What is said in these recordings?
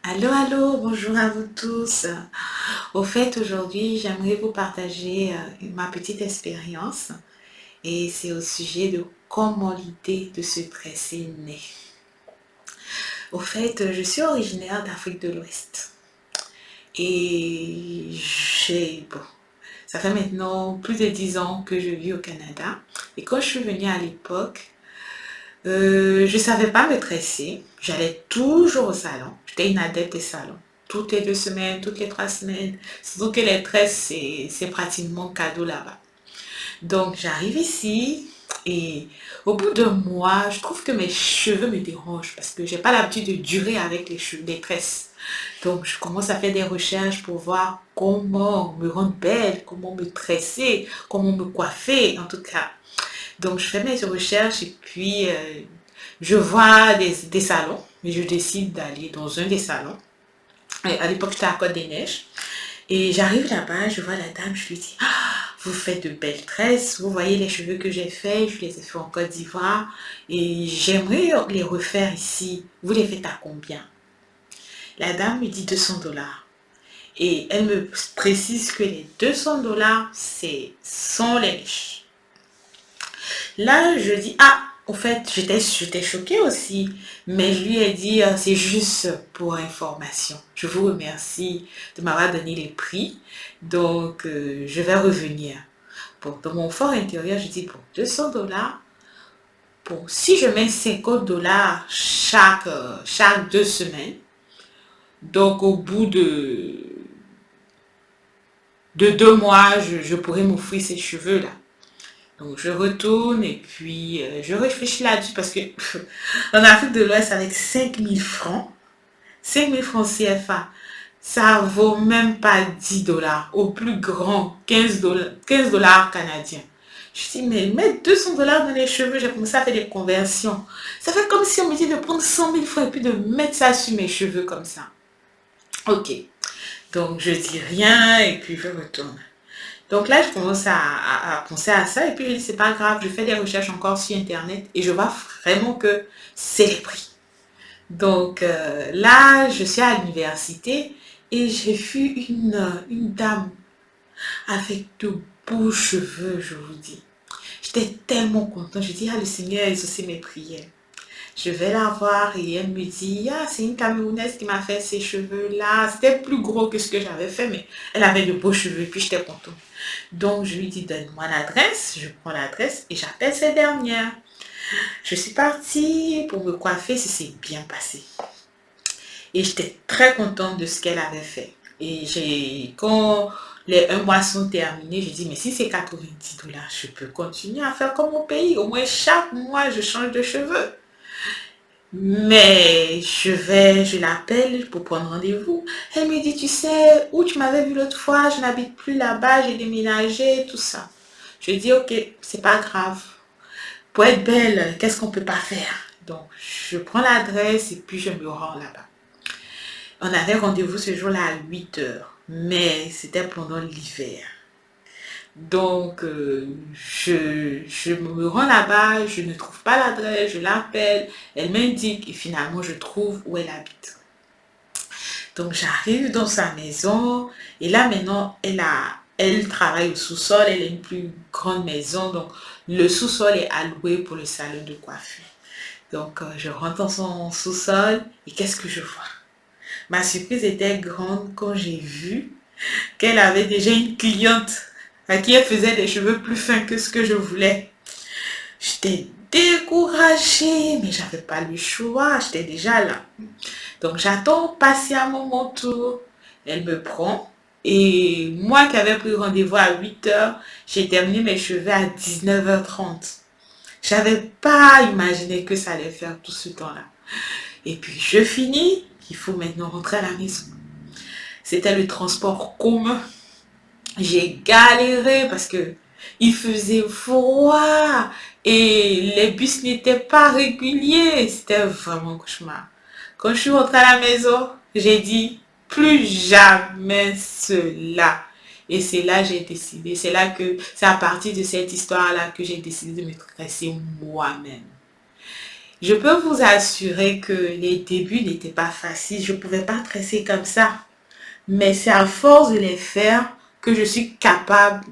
Allô, allô, bonjour à vous tous. Au fait, aujourd'hui, j'aimerais vous partager ma petite expérience et c'est au sujet de comment l'idée de se tresser naît. Au fait, je suis originaire d'Afrique de l'Ouest et ça fait maintenant plus de 10 ans que je vis au Canada. Et quand je suis venue à l'époque, je ne savais pas me tresser. J'allais toujours au salon. J'étais une adepte des salons. Toutes les 2 semaines, toutes les 3 semaines. Surtout que les tresses, c'est pratiquement cadeau là-bas. Donc j'arrive ici et au bout d'un mois, je trouve que mes cheveux me dérangent parce que j'ai pas l'habitude de durer avec les cheveux, les tresses. Donc je commence à faire des recherches pour voir comment me rendre belle, comment me tresser, comment me coiffer en tout cas. Donc, je fais mes recherches et puis je vois des salons et je décide d'aller dans un des salons. Et à l'époque, j'étais à Côte-des-Neiges. Et j'arrive là-bas, je vois la dame, je lui dis, ah, vous faites de belles tresses, vous voyez les cheveux que j'ai faits, je les ai faits en Côte d'Ivoire et j'aimerais les refaire ici. Vous les faites à combien? La dame me dit 200 $. Et elle me précise que les 200 $, sont les riches. Là, je dis, ah, au fait, j'étais choquée aussi. Mais je lui ai dit, c'est juste pour information. Je vous remercie de m'avoir donné les prix. Donc, je vais revenir. Bon, dans mon fort intérieur, je dis, pour 200 $, bon, si je mets 50 $ chaque 2 semaines, donc au bout de 2 mois, je pourrais m'offrir ces cheveux-là. Donc je retourne et puis je réfléchis là-dessus parce que en Afrique de l'Ouest avec 5000 francs, 5000 francs CFA, ça vaut même pas 10 $, au plus grand 15 $ canadiens. Je dis mais mettre 200 $ dans les cheveux, j'ai commencé à faire des conversions. Ça fait comme si on me dit de prendre 100 000 francs et puis de mettre ça sur mes cheveux comme ça. Ok, donc je dis rien et puis je retourne. Donc là, je commence à penser à ça et puis je dis, c'est pas grave, je fais des recherches encore sur Internet et je vois vraiment que c'est les prix. Donc là, je suis à l'université et j'ai vu une dame avec de beaux cheveux, je vous dis. J'étais tellement contente. Je dis, ah, le Seigneur a exaucé mes prières. Je vais la voir et elle me dit, ah, c'est une Camerounaise qui m'a fait ces cheveux-là. C'était plus gros que ce que j'avais fait, mais elle avait de beaux cheveux et puis j'étais contente. Donc, je lui dis, donne-moi l'adresse. Je prends l'adresse et j'appelle cette dernière. Je suis partie pour me coiffer, ça s'est bien passé. Et j'étais très contente de ce qu'elle avait fait. Et quand les 1 mois sont terminés, je dis, mais si c'est 90 $, je peux continuer à faire comme au pays. Au moins, chaque mois, je change de cheveux. Mais je l'appelle pour prendre rendez-vous. Elle me dit, tu sais, où tu m'avais vu l'autre fois, je n'habite plus là-bas, j'ai déménagé, tout ça. Je dis, ok, c'est pas grave. Pour être belle, qu'est-ce qu'on peut pas faire? Donc, je prends l'adresse et puis je me rends là-bas. On avait rendez-vous ce jour-là à 8 heures, mais c'était pendant l'hiver. Donc, je me rends là-bas, je ne trouve pas l'adresse, je l'appelle, elle m'indique et finalement je trouve où elle habite. Donc, j'arrive dans sa maison et là maintenant, elle travaille au sous-sol, elle a une plus grande maison, donc le sous-sol est alloué pour le salon de coiffure. Donc, je rentre dans son sous-sol et qu'est-ce que je vois? Ma surprise était grande quand j'ai vu qu'elle avait déjà une cliente à qui elle faisait des cheveux plus fins que ce que je voulais. J'étais découragée, mais j'avais pas le choix, j'étais déjà là. Donc j'attends patiemment mon tour. Elle me prend et moi qui avais pris rendez-vous à 8 heures, j'ai terminé mes cheveux à 19h30. J'avais pas imaginé que ça allait faire tout ce temps-là. Et puis je finis, il faut maintenant rentrer à la maison. C'était le transport commun. J'ai galéré parce que il faisait froid et les bus n'étaient pas réguliers. C'était vraiment un cauchemar. Quand je suis rentrée à la maison, j'ai dit plus jamais cela. Et c'est là que j'ai décidé. C'est à partir de cette histoire-là que j'ai décidé de me tresser moi-même. Je peux vous assurer que les débuts n'étaient pas faciles. Je ne pouvais pas tresser comme ça. Mais c'est à force de les faire que je suis capable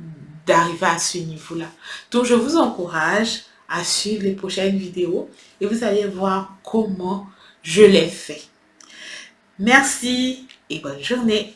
d'arriver à ce niveau-là. Donc, je vous encourage à suivre les prochaines vidéos et vous allez voir comment je l'ai fait. Merci et bonne journée.